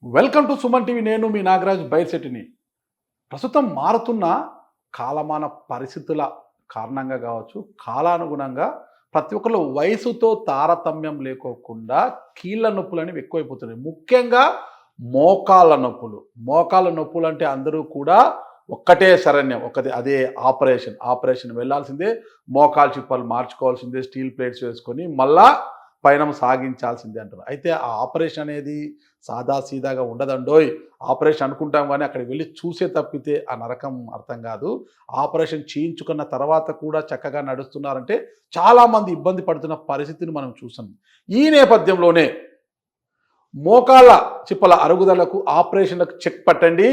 Welcome to Suman TV. నేను మీ నాగరాజ్ బైర్శెట్టిని. ప్రస్తుతం మారుతున్న కాలమాన పరిస్థితుల కారణంగా కావచ్చు, కాలానుగుణంగా ప్రతి ఒక్కరు వయసుతో తారతమ్యం లేకోకుండా కీళ్ళ నొప్పులు అనేవి ఎక్కువైపోతున్నాయి. ముఖ్యంగా మోకాళ్ళ నొప్పులు. మోకాళ్ళ నొప్పులు అంటే అందరూ కూడా ఒక్కటే శరణ్యం, ఒకటి అదే ఆపరేషన్ వెళ్ళాల్సిందే, మోకాలు చిప్పలు మార్చుకోవాల్సిందే, స్టీల్ ప్లేట్స్ వేసుకొని మళ్ళా పయనం సాగించాల్సిందే అంటారు. అయితే ఆ ఆపరేషన్ అనేది సాదాసీదాగా ఉండదండోయ్. ఆపరేషన్ అనుకుంటాం కానీ అక్కడికి వెళ్ళి చూసే తప్పితే ఆ నరకం అర్థం కాదు. ఆపరేషన్ చేయించుకున్న తర్వాత కూడా చక్కగా నడుస్తున్నారంటే చాలామంది ఇబ్బంది పడుతున్న పరిస్థితిని మనం చూసాం. ఈ నేపథ్యంలోనే మోకాళ్ళ చిప్పల అరుగుదలకు ఆపరేషన్లకు చెక్ పట్టండి,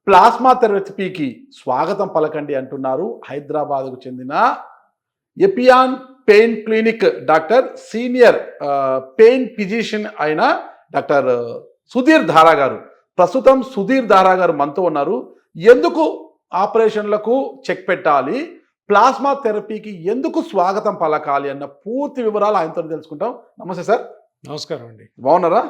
ప్లాస్మా థెరపీకి స్వాగతం పలకండి అంటున్నారు హైదరాబాద్కు చెందిన Epione pain clinic doctor, senior pain physician అయిన డాక్టర్ సుధీర్ ధారా గారు. ప్రస్తుతం సుధీర్ ధారా గారు మనతో ఉన్నారు. ఎందుకు ఆపరేషన్లకు చెక్ పెట్టాలి, ప్లాస్మా థెరపీకి ఎందుకు స్వాగతం పలకాలి అన్న పూర్తి వివరాలు ఆయనతో తెలుసుకుంటాం. నమస్తే సార్. నమస్కారం అండి. బాగున్నారా?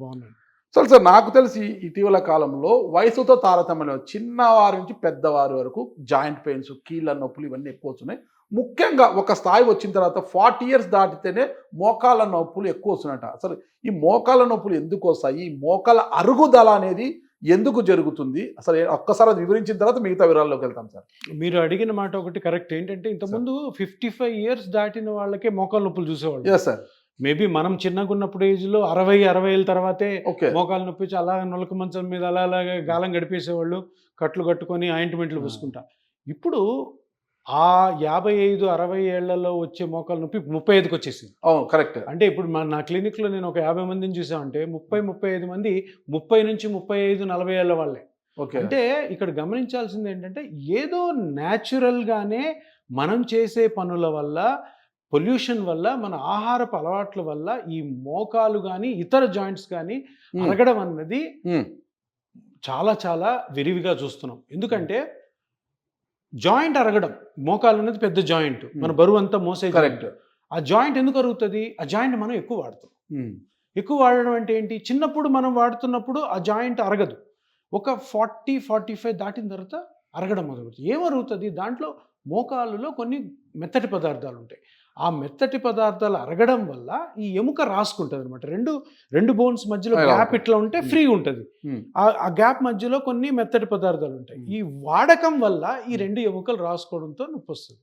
బాగున్నాను సార్, నాకు తెలిసి ఇటీవల కాలంలో వయసుతో తారతమ్యం, చిన్నవారి నుంచి పెద్దవారి వరకు జాయింట్ పెయిన్స్, కీళ్ళ నొప్పులు ఇవన్నీ ఎక్కువ వస్తున్నాయి. ముఖ్యంగా ఒక స్థాయి వచ్చిన తర్వాత 40 years దాటితేనే మోకాళ్ళ నొప్పులు ఎక్కువ వస్తున్నాయట. అసలు ఈ మోకాళ్ళ నొప్పులు ఎందుకు వస్తాయి, ఈ మోకాళ్ళ అరుగుదల అనేది ఎందుకు జరుగుతుంది, అసలు ఒక్కసారి అది వివరించిన తర్వాత మిగతా వివరాల్లోకి వెళ్తాం సార్. మీరు అడిగిన మాట ఒకటి కరెక్ట్. ఏంటంటే ఇంతకుముందు 55 years దాటిన వాళ్ళకే మోకాళ్ళ నొప్పులు చూసేవాళ్ళు. సార్, మేబీ మనం చిన్నగా ఉన్నప్పుడు ఏజ్లో 60 ఏళ్ళ తర్వాతే ఓకే, మోకాళ్ళ నొప్పి వచ్చి అలా నొలక మంచం మీద అలాగే గాలం గడిపేసేవాళ్ళు, కట్లు కట్టుకొని ఆయింట్మెంట్లు పూసుకుంటా. ఇప్పుడు ఆ 55-60 ఏళ్లలో వచ్చే మోకాళ్ళ నొప్పి 35కి వచ్చేసింది. అవును, కరెక్ట్. అంటే ఇప్పుడు నా క్లినిక్లో నేను ఒక 50 మందిని చూసామంటే 30-35 మంది 30 నుంచి 35-40 ఏళ్ళ వాళ్ళే. ఓకే, అంటే ఇక్కడ గమనించాల్సింది ఏంటంటే ఏదో న్యాచురల్గానే మనం చేసే పనుల వల్ల, పొల్యూషన్ వల్ల, మన ఆహారపు అలవాట్ల వల్ల ఈ మోకాలు కానీ ఇతర జాయింట్స్ కానీ అరగడం అన్నది చాలా చాలా విరివిగా చూస్తున్నాం. ఎందుకంటే జాయింట్ అరగడం, మోకాలు అనేది పెద్ద జాయింట్, మన బరువు అంతా మోసే కరెక్ట్. ఆ జాయింట్ ఎందుకు అరుగుతుంది? ఆ జాయింట్ మనం ఎక్కువ వాడతాం. ఎక్కువ వాడడం అంటే ఏంటి? చిన్నప్పుడు మనం వాడుతున్నప్పుడు ఆ జాయింట్ అరగదు. ఒక 40-45 దాటిన తర్వాత అరగడం మొదలవుతుంది. ఏమరుగుతుంది? దాంట్లో మోకాలులో కొన్ని మెత్తటి పదార్థాలు ఉంటాయి. ఆ మెత్తటి పదార్థాలు అరగడం వల్ల ఈ ఎముక రాసుకుంటుంది అనమాట. రెండు బోన్స్ మధ్యలో గ్యాప్ ఇట్లా ఉంటే ఫ్రీ ఉంటుంది. ఆ గ్యాప్ మధ్యలో కొన్ని మెత్తటి పదార్థాలు ఉంటాయి. ఈ వాడకం వల్ల ఈ రెండు ఎముకలు రాసుకోవడంతో నొప్పి వస్తుంది.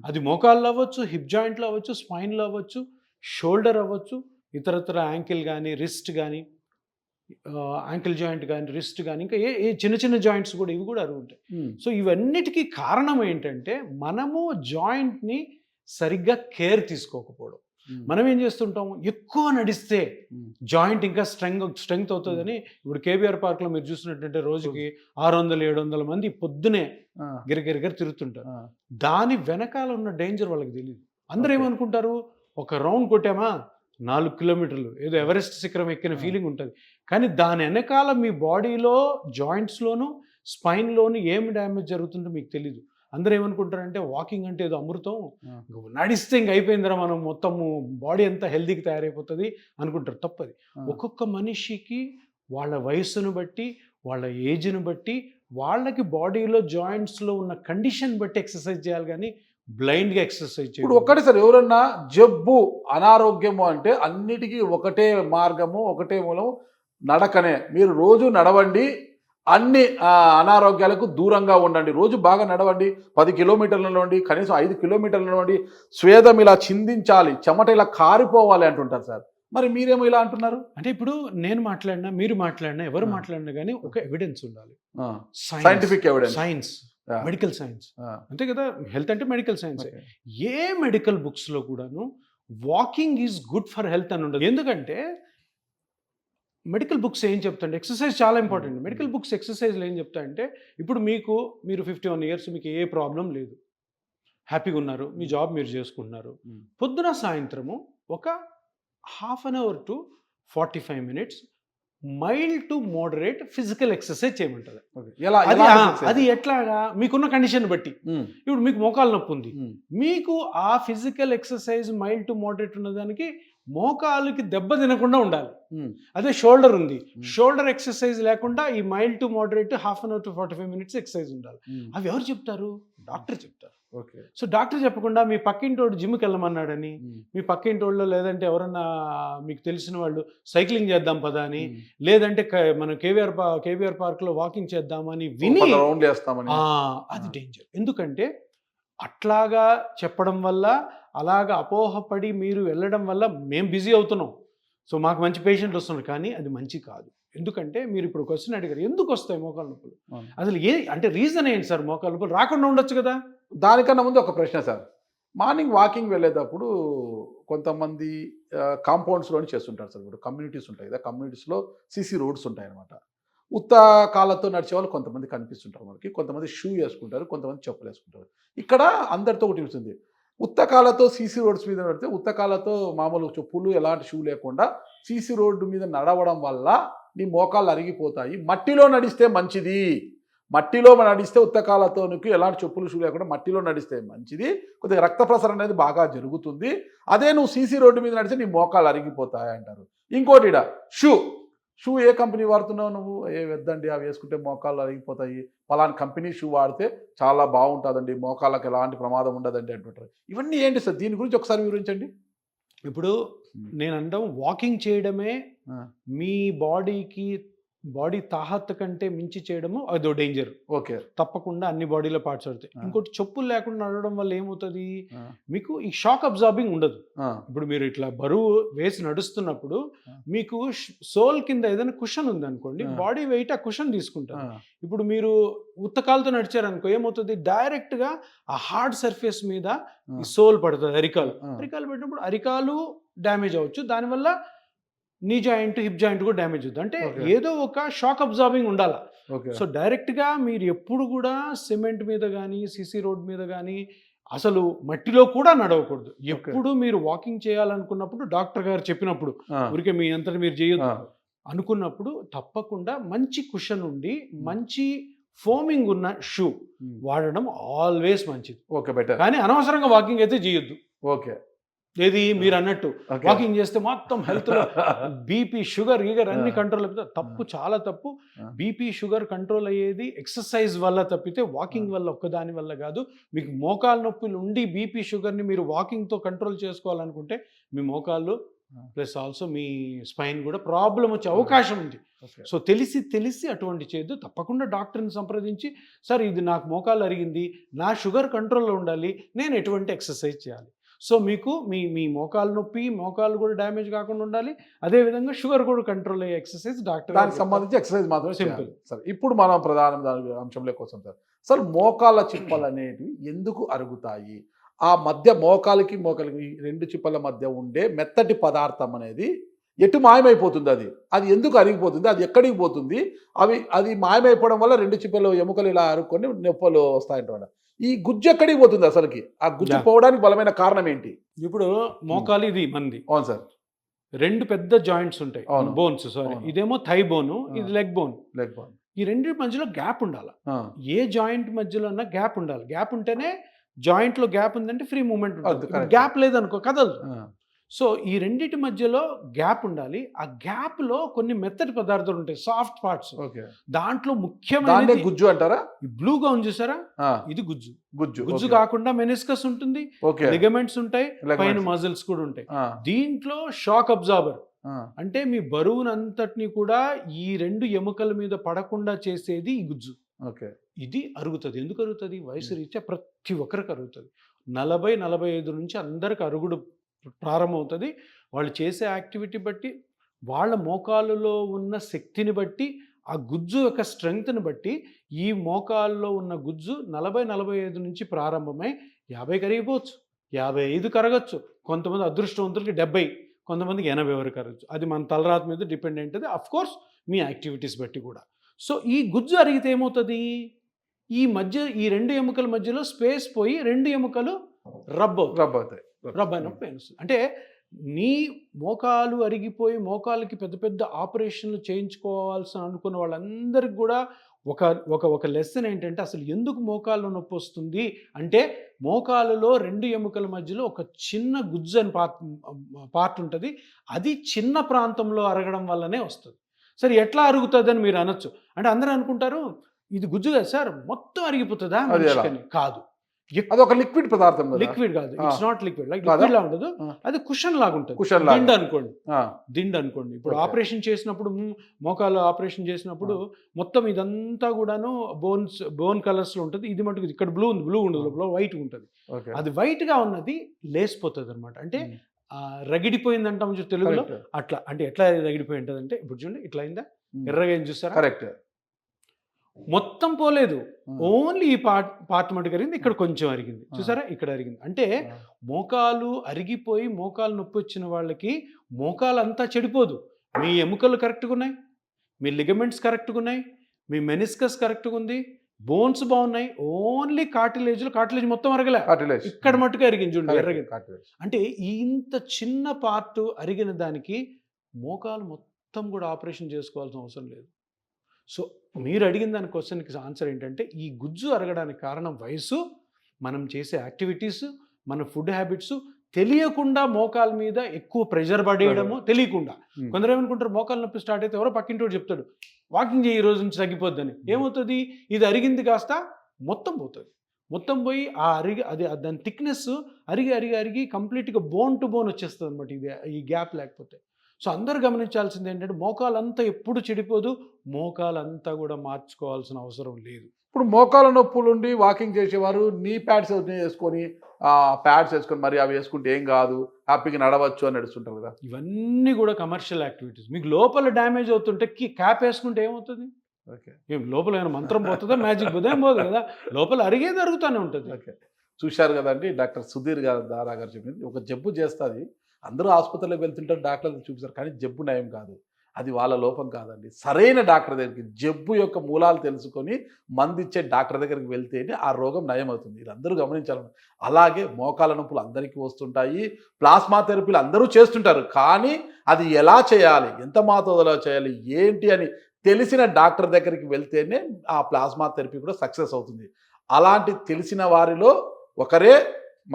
అది మోకాళ్ళు అవ్వచ్చు, హిప్ జాయింట్లో అవ్వచ్చు, స్పైన్లో అవ్వచ్చు, షోల్డర్ అవ్వచ్చు, ఇతరత్ర యాంకిల్ కానీ, రిస్ట్ కానీ, యాంకిల్ జాయింట్ కానీ, రిస్ట్ కానీ, ఇంకా ఏ చిన్న చిన్న జాయింట్స్ కూడా ఇవి కూడా అరుగుంటాయి. సో ఇవన్నిటికీ కారణం ఏంటంటే మనము జాయింట్ని సరిగ్గా కేర్ తీసుకోకపోవడం. మనం ఏం చేస్తుంటాం, ఎక్కువ నడిస్తే జాయింట్ ఇంకా స్ట్రెంగ్త్ అవుతుందని. ఇప్పుడు కేబీఆర్ పార్క్లో మీరు చూసినట్టంటే రోజుకి 600-700 మంది పొద్దునే గిరగిరగిర తిరుగుతుంటారు. దాని వెనకాల ఉన్న డేంజర్ వాళ్ళకి తెలియదు. అందరూ ఏమనుకుంటారు, ఒక రౌండ్ కొట్టామా 4 కిలోమీటర్లు ఏదో ఎవరెస్ట్ శిఖరం ఎక్కిన ఫీలింగ్ ఉంటుంది. కానీ దాని వెనకాల మీ బాడీలో జాయింట్స్లోను స్పైన్లోను ఏం డ్యామేజ్ జరుగుతుందో మీకు తెలీదు. అందరూ ఏమనుకుంటారంటే వాకింగ్ అంటే ఏదో అమృతం, నడిస్తే ఇంక అయిపోయిందిరా, మనం మొత్తము బాడీ అంతా హెల్తీకి తయారైపోతుంది అనుకుంటారు. తప్పది. ఒక్కొక్క మనిషికి వాళ్ళ వయస్సును బట్టి, వాళ్ళ ఏజ్ను బట్టి, వాళ్ళకి బాడీలో జాయింట్స్లో ఉన్న కండిషన్ బట్టి ఎక్సర్సైజ్ చేయాలి, కానీ బ్లైండ్గా ఎక్సర్సైజ్ చేయాలి. ఇప్పుడు ఒక్కటే సార్, ఎవరన్నా జబ్బు, అనారోగ్యము అంటే అన్నిటికీ ఒకటే మార్గము, ఒకటే మూలం, నడకనే. మీరు రోజు నడవండి, అన్ని అనారోగ్యాలకు దూరంగా ఉండండి. రోజు బాగా నడవండి, 10 కిలోమీటర్ల నడవండి, కనీసం 5 కిలోమీటర్ల నడవండి, స్వేదం ఇలా చిందించాలి, చెమట ఇలా కారిపోవాలి అంటుంటారు సార్. మరి మీరేమో ఇలా అంటున్నారు? అంటే ఇప్పుడు నేను మాట్లాడినా, మీరు మాట్లాడినా, ఎవరు మాట్లాడినా కానీ ఒక ఎవిడెన్స్ ఉండాలి. Scientific evidence, science, medical science, అంతే కదా. హెల్త్ అంటే మెడికల్ సైన్స్. ఏ మెడికల్ బుక్స్లో కూడాను walking is good for health అని ఉండదు. ఎందుకంటే మెడికల్ బుక్స్ ఏం చెప్తాయంటే ఎక్సర్సైజ్ చాలా ఇంపార్టెంట్. మెడికల్ బుక్స్ ఎక్సర్సైజ్లు ఏం చెప్తాయంటే, ఇప్పుడు మీరు 51 years, మీకు ఏ ప్రాబ్లం లేదు, హ్యాపీగా ఉన్నారు, మీ జాబ్ మీరు చేసుకుంటున్నారు, పొద్దున సాయంత్రము ఒక 1/2 hour to 45 minutes mild to moderate physical exercise చేయమంటుంది. ఎలా అది ఎలా అది ఎట్లాగా మీకున్న కండిషన్ బట్టి. ఉమ్, ఇప్పుడు మీకు మోకాలు నొప్పి ఉంది, ఉమ్, మీకు ఆ physical exercise mild to moderate ఉన్నదానికి మోకాలుకి దెబ్బ తినకుండా ఉండాలి. ఉమ్, అదే షోల్డర్ ఉంది, షోల్డర్ ఎక్సర్సైజ్ లేకుండా ఈ mild to moderate half an hour to 45 minutes exercise ఉండాలి. ఉమ్, అవి ఎవరు చెప్తారు? డాక్టర్ చెప్తారు. ఓకే. సో డాక్టర్ చెప్పకుండా మీ పక్కింటోడు జిమ్కి వెళ్ళమన్నాడని, ఉమ్, మీ పక్కింటోళ్ళు లేదంటే ఎవరన్నా మీకు తెలిసిన వాళ్ళు సైక్లింగ్ చేద్దాం పదా అని, ఉమ్. లేదంటే మనం కేవీఆర్ పార్క్లో వాకింగ్ చేద్దామని విని కొంత రౌండ్ వేస్తామని. అది డేంజర్. ఎందుకంటే అట్లాగా చెప్పడం వల్ల, అలాగా అపోహపడి మీరు వెళ్ళడం వల్ల మేము బిజీ అవుతున్నాం. సో మాకు మంచి పేషెంట్లు వస్తున్నారు, కానీ అది మంచి కాదు. ఎందుకంటే మీరు ఇప్పుడు క్వశ్చన్ అడిగారు, ఎందుకు వస్తాయి మోకాలు నొప్పులు? అవును. అసలు అంటే రీజన్ ఏంటి సార్? మోకాలు నొప్పులు రాకుండా ఉండొచ్చు కదా. దానికన్నా ముందు ఒక ప్రశ్న సార్. మార్నింగ్ వాకింగ్ వెళ్ళేటప్పుడు కొంతమంది కాంపౌండ్స్లోని చేస్తుంటారు సార్. ఇప్పుడు కమ్యూనిటీస్ ఉంటాయి కదా, కమ్యూనిటీస్లో సీసీ రోడ్స్ ఉంటాయి అనమాట. ఉత్త కాళ్ళతో నడిచే వాళ్ళు కొంతమంది కనిపిస్తుంటారు మనకి. కొంతమంది షూ వేసుకుంటారు, కొంతమంది చెప్పులు వేసుకుంటారు. ఇక్కడ అందరితో ఒకటి ఉంటుంది, ఉత్త కాళ్ళతో సీసీ రోడ్స్ మీద నడితే, ఉత్త కాళ్ళతో మామూలు చెప్పులు ఎలాంటి షూ లేకుండా సీసీ రోడ్డు మీద నడవడం వల్ల నీ మోకాళ్ళు అరిగిపోతాయి. మట్టిలో నడిస్తే మంచిది. మట్టిలో నడిస్తే ఉత్త కాళ్ళతో ఎలాంటి చెప్పులు షూ లేకుండా మట్టిలో నడిస్తే మంచిది. కొద్దిగా రక్త ప్రసరణ అనేది బాగా జరుగుతుంది. అదే నువ్వు సీసీ రోడ్డు మీద నడిస్తే నీ మోకాళ్ళు అరిగిపోతాయి అంటారు. ఇంకోటి షూ ఏ కంపెనీ వాడుతున్నావు నువ్వు? వద్దండి, అవి వేసుకుంటే మోకాళ్ళు అరిగిపోతాయి, పలానా కంపెనీ షూ వాడితే చాలా బాగుంటుందండి, మోకాళ్ళకి ఎలాంటి ప్రమాదం ఉండదండి అంటుంటారు. ఇవన్నీ ఏంటి సార్? దీని గురించి ఒకసారి వివరించండి. ఇప్పుడు నేను అంటాం, వాకింగ్ చేయడమే మీ బాడీ తాహత్ కంటే మించి చేయడము అదో డేంజర్. ఓకే. తప్పకుండా అన్ని బాడీలో పార్ట్స్ అవుతాయి. ఇంకోటి, చెప్పులు లేకుండా నడవడం వల్ల ఏమవుతుంది, మీకు ఈ షాక్ అబ్జార్బింగ్ ఉండదు. ఇప్పుడు మీరు ఇట్లా బరువు వేసి నడుస్తున్నప్పుడు మీకు సోల్ కింద ఏదైనా కుషన్ ఉంది అనుకోండి, బాడీ వెయిట్ ఆ కుషన్ తీసుకుంటారు. ఇప్పుడు మీరు ఉత్తకాలతో నడిచారనుకో ఏమవుతుంది, డైరెక్ట్ గా ఆ హార్డ్ సర్ఫేస్ మీద ఈ సోల్ పడుతుంది. అరికాలు పెట్టినప్పుడు అరికాలు డ్యామేజ్ అవ్వచ్చు, దానివల్ల నీ జాయింట్, హిప్ జాయింట్ కూడా డ్యామేజ్ అవుతుంది. అంటే ఏదో ఒక షాక్ అబ్జార్బింగ్ ఉండాలి. సో డైరెక్ట్గా మీరు ఎప్పుడు కూడా సిమెంట్ మీద కానీ, సిసి రోడ్ మీద కానీ, అసలు మట్టిలో కూడా నడవకూడదు. ఎప్పుడు మీరు వాకింగ్ చేయాలనుకున్నప్పుడు, డాక్టర్ గారు చెప్పినప్పుడు, ఊరికే మీ అంతటా మీరు చేయొద్దు అనుకున్నప్పుడు, తప్పకుండా మంచి కుషన్ ఉండి మంచి ఫోమింగ్ ఉన్న షూ వాడడం ఆల్వేస్ మంచిది. Okay, better. కానీ అనవసరంగా వాకింగ్ అయితే చేయొద్దు. ఓకే. ఏది మీరు అన్నట్టు వాకింగ్ చేస్తే మొత్తం హెల్త్ లో బీపీ, షుగర్ అన్ని కంట్రోల్ అయిపోతుంది. తప్పు, చాలా తప్పు. బీపీ, షుగర్ కంట్రోల్ అయ్యేది ఎక్సర్సైజ్ వల్ల తప్పితే వాకింగ్ వల్ల ఒక్కదాని వల్ల కాదు. మీకు మోకాలు నొప్పులు ఉండి బీపీ, షుగర్ని మీరు వాకింగ్తో కంట్రోల్ చేసుకోవాలనుకుంటే మీ మోకాళ్ళు ప్లస్ ఆల్సో మీ స్పైన్ కూడా ప్రాబ్లం వచ్చే అవకాశం ఉంది. సో తెలిసి అటువంటి చేయొద్దు. తప్పకుండా డాక్టర్ని సంప్రదించి, సార్ ఇది నాకు మోకాలు అరిగింది, నా షుగర్ కంట్రోల్లో ఉండాలి, నేను ఎటువంటి ఎక్సర్సైజ్ చేయాలి. సో మీకు మీ మోకాలు నొప్పి, మోకాలు కూడా డ్యామేజ్ కాకుండా ఉండాలి, అదేవిధంగా షుగర్ కూడా కంట్రోల్ అయ్యే ఎక్సర్సైజ్ డాక్టర్ దానికి సంబంధించి ఎక్సర్సైజ్ మాత్రమే సింపుల్. సార్ ఇప్పుడు మనం ప్రధాన అంశంలోకి వస్తాం సార్. మోకాళ్ళ చిప్పలు అనేవి ఎందుకు అరుగుతాయి? ఆ మధ్య మోకాలికి రెండు చిప్పల మధ్య ఉండే మెత్తటి పదార్థం అనేది ఎటు మాయమైపోతుంది? అది ఎందుకు అరిగిపోతుంది? అది ఎక్కడికి పోతుంది? అది మాయమైపోవడం వల్ల రెండు చిప్పలు ఎముకలు ఇలా అరుక్కొని నొప్పులు వస్తాయంట. ఈ గుజ్జు ఎక్కడికి పోతుంది అసలుకి? ఆ గుజ్జు పోవడానికి బలమైన కారణం ఏంటి? ఇప్పుడు మోకాలు ఇది మంది. అవును సార్. రెండు పెద్ద జాయింట్స్ ఉంటాయి, బోన్స్. సారీ, ఇదేమో థై బోన్, ఇది లెగ్ బోన్. ఈ రెండు మధ్యలో గ్యాప్ ఉండాలి. ఏ జాయింట్ మధ్యలో అన్నా గ్యాప్ ఉండాలి. గ్యాప్ ఉంటేనే జాయింట్ లో గ్యాప్ ఉందంటే ఫ్రీ మూవ్మెంట్ ఉంటుంది. గ్యాప్ లేదనుకో కదలదు. సో ఈ రెండింటి మధ్యలో గ్యాప్ ఉండాలి. ఆ గ్యాప్ లో కొన్ని మెత్తటి పదార్థాలు ఉంటాయి, సాఫ్ట్ పార్ట్స్. దాంట్లో ముఖ్యమైన గుజ్జు అంటారా? బ్లూగా ఉంది చూసారా, ఇది గుజ్జు కాకుండా మెనిస్కస్ ఉంటుంది, లిగమెంట్స్ ఉంటాయి, పైన మజిల్స్ కూడా ఉంటాయి. దీంట్లో షాక్ అబ్జార్బర్ అంటే మీ బరువునంతటిని కూడా ఈ రెండు ఎముకల మీద పడకుండా చేసేది ఈ గుజ్జు. ఇది అరుగుతుంది. ఎందుకు అరుగుతుంది? వయసు రీత్యా ప్రతి ఒక్కరికి అరుగుతుంది. 40-45 నుంచి అందరికి అరుగుడు ప్రారంభమవుతుంది. వాళ్ళు చేసే యాక్టివిటీ బట్టి, వాళ్ళ మోకాలులో ఉన్న శక్తిని బట్టి, ఆ గుజ్జు యొక్క స్ట్రెంగ్త్ని బట్టి ఈ మోకాల్లో ఉన్న గుజ్జు 40-45 నుంచి ప్రారంభమై 50 కరిగిపోవచ్చు, 55 కరగచ్చు, కొంతమంది అదృష్టవంతులకి 70, కొంతమందికి 80 వరకు కరగచ్చు. అది మన తలరాత మీద డిపెండ్ అయింటుంది, అఫ్ కోర్స్ మీ యాక్టివిటీస్ బట్టి కూడా. సో ఈ గుజ్జు అరిగితే ఏమవుతుంది, ఈ రెండు ఎముకల మధ్యలో స్పేస్ పోయి రెండు ఎముకలు రబ్ అవుతాయి. రబ్ అయినప్పుడు పెయిన్ వస్తుంది. అంటే నీ మోకాలు అరిగిపోయి మోకాలకి పెద్ద పెద్ద ఆపరేషన్లు చేయించుకోవాల్సిన అనుకున్న వాళ్ళందరికీ కూడా ఒక ఒక ఒక లెసన్ ఏంటంటే అసలు ఎందుకు మోకాల్లో నొప్పి వస్తుంది అంటే మోకాలులో 2 ఎముకల మధ్యలో ఒక చిన్న గుజ్జు అని పార్ట్ ఉంటుంది. అది చిన్న ప్రాంతంలో అరగడం వల్లనే వస్తుంది. సరే ఎట్లా అరుగుతుందని మీరు అనొచ్చు. అంటే అందరూ అనుకుంటారు ఇది గుజ్జు కదా సార్ మొత్తం అరిగిపోతుందా మనిషికని. కాదు, అది ఒక లిక్విడ్ పదార్థం కదా. లిక్విడ్ కాదు, it's not liquid. Like liquid లా ఉండదు, అది కుషన్ లాగా ఉంటుంది. దిండు అనుకోండి, దిండు అనుకోండి. ఇప్పుడు ఆపరేషన్ చేసినప్పుడు మోకాలు ఆపరేషన్ చేసినప్పుడు మొత్తం ఇదంతా కూడాను బోన్ కలర్స్ లో ఉంటుంది. ఇది మటుకు ఇక్కడ బ్లూ ఉంది, బ్లూ ఉండదు, లోపల వైట్ ఉంటుంది. అది వైట్ గా ఉన్నది లేసిపోతుంది అనమాట. అంటే రగిడిపోయింది అంటాం తెలుగులో. అట్లా అంటే ఎట్లా రగిడిపోయి ఉంటుంది అంటే ఇప్పుడు చూడండి ఇట్లా అయిందా, ఎర్రగా ఏం చూస్తారా, కరెక్ట్, మొత్తం పోలేదు, ఓన్లీ ఈ పార్ట్ మటుకు అరిగింది, ఇక్కడ కొంచెం అరిగింది, చూసారా ఇక్కడ అరిగింది. అంటే మోకాలు అరిగిపోయి మోకాలు నొప్పి వచ్చిన వాళ్ళకి మోకాలు అంతా చెడిపోదు. మీ ఎముకలు కరెక్ట్గా ఉన్నాయి, మీ లిగమెంట్స్ కరెక్ట్గా ఉన్నాయి, మీ మెనిస్కస్ కరెక్ట్గా ఉంది, బోన్స్ బాగున్నాయి, ఓన్లీ కార్టిలేజ్ మొత్తం అరగలే, ఇక్కడ మట్టుకు అరిగింది చూడండి ఎర్రగింది. అంటే ఇంత చిన్న పార్ట్ అరిగిన దానికి మోకాలు మొత్తం కూడా ఆపరేషన్ చేసుకోవాల్సిన అవసరం లేదు. సో మీరు అడిగిన దాని క్వశ్చన్కి ఆన్సర్ ఏంటంటే ఈ గుజ్జు అరగడానికి కారణం వయసు, మనం చేసే యాక్టివిటీస్, మన ఫుడ్ హ్యాబిట్స్, తెలియకుండా మోకాల మీద ఎక్కువ ప్రెషర్ పడేయడము తెలియకుండా. కొందరు ఏమనుకుంటారు మోకాలు నొప్పి స్టార్ట్ అయితే ఎవరో పక్కింటోడు చెప్తాడు వాకింగ్ చేయి ఈ రోజు నుంచి తగ్గిపోద్దని. ఏమవుతుంది, ఇది అరిగింది కాస్త మొత్తం పోతుంది, మొత్తం పోయి ఆ దాని థిక్నెస్ అరిగి కంప్లీట్గా బోన్ టు బోన్ వచ్చేస్తుంది అనమాట ఇది ఈ గ్యాప్ లేకపోతే. సో అందరూ గమనించాల్సింది ఏంటంటే మోకాలంతా ఎప్పుడు చెడిపోదు, మోకాలంతా కూడా మార్చుకోవాల్సిన అవసరం లేదు. ఇప్పుడు మోకాల నొప్పులుండి వాకింగ్ చేసేవారు నీ ప్యాడ్స్ వేసుకొని మరి అవి వేసుకుంటే ఏం కాదు, హ్యాపీగా నడవచ్చు అని నడుస్తుంటారు కదా. ఇవన్నీ కూడా కమర్షియల్ యాక్టివిటీస్. మీకు లోపల డ్యామేజ్ అవుతుంటే క్యాప్ వేసుకుంటే ఏమవుతుంది, ఏం లోపల ఏమైనా మంత్రం పోతుందా, మ్యాజిక్ ఉదయం పోదు కదా, లోపల అరిగేది అరుగుతూనే ఉంటుంది. ఓకే, చూశారు కదండి డాక్టర్ సుధీర్ దారా గారు చెప్పింది. ఒక జబ్బు చేస్తుంది, అందరూ ఆసుపత్రిలోకి వెళ్తుంటారు, డాక్టర్లు చూపిస్తారు, కానీ జబ్బు నయం కాదు, అది వాళ్ళ లోపం కాదండి. సరైన డాక్టర్ దగ్గరికి, జబ్బు యొక్క మూలాలు తెలుసుకొని మందిచ్చే డాక్టర్ దగ్గరికి వెళ్తేనే ఆ రోగం నయం అవుతుంది. ఇది అందరూ గమనించాలి. అలాగే మోకాల నొప్పులు అందరికీ వస్తుంటాయి, ప్లాస్మా థెరపీలు అందరూ చేస్తుంటారు, కానీ అది ఎలా చేయాలి, ఎంత మోతాదులో చేయాలి, ఏంటి అని తెలిసిన డాక్టర్ దగ్గరికి వెళ్తేనే ఆ ప్లాస్మా థెరపీ కూడా సక్సెస్ అవుతుంది. అలాంటి తెలిసిన వారిలో ఒకరే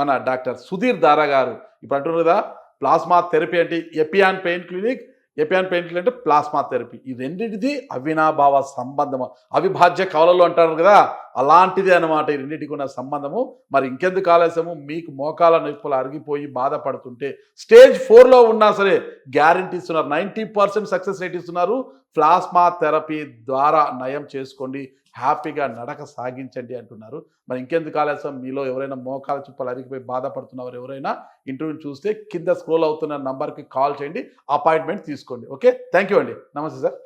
మన డాక్టర్ సుధీర్ దారా గారు. ఇప్పుడు అంటున్నారు కదా ప్లాస్మా థెరపీ అంటే ఎపియాన్ పెయిన్ క్లినిక్ అంటే ప్లాస్మా థెరపీ. ఈ రెండింటిది అవినాభావ సంబంధము, అవిభాజ్య కవలలు అంటారు కదా, అలాంటిది అనమాట ఈ రెండింటికి ఉన్న సంబంధము. మరి ఇంకెందుకు ఆలస్యము, మీకు మోకాల నొప్పులు అరిగిపోయి బాధపడుతుంటే స్టేజ్ 4లో ఉన్నా సరే గ్యారంటీ ఇస్తున్నారు, 90% సక్సెస్ రేట్ ఇస్తున్నారు. ప్లాస్మా థెరపీ ద్వారా నయం చేసుకోండి, హ్యాపీగా నడక సాగించండి అంటున్నారు. మరి ఇంకెందుకు ఆలస్యం, మీలో ఎవరైనా మోకాల చుప్పలు అరిగిపోయి బాధపడుతున్నవారు ఎవరైనా ఇంటర్వ్యూ చూస్తే కింద స్క్రోల్ అవుతున్న నంబర్కి కాల్ చేయండి, అపాయింట్మెంట్ తీసుకోండి. ఓకే, థ్యాంక్ యూ అండి, నమస్తే సార్.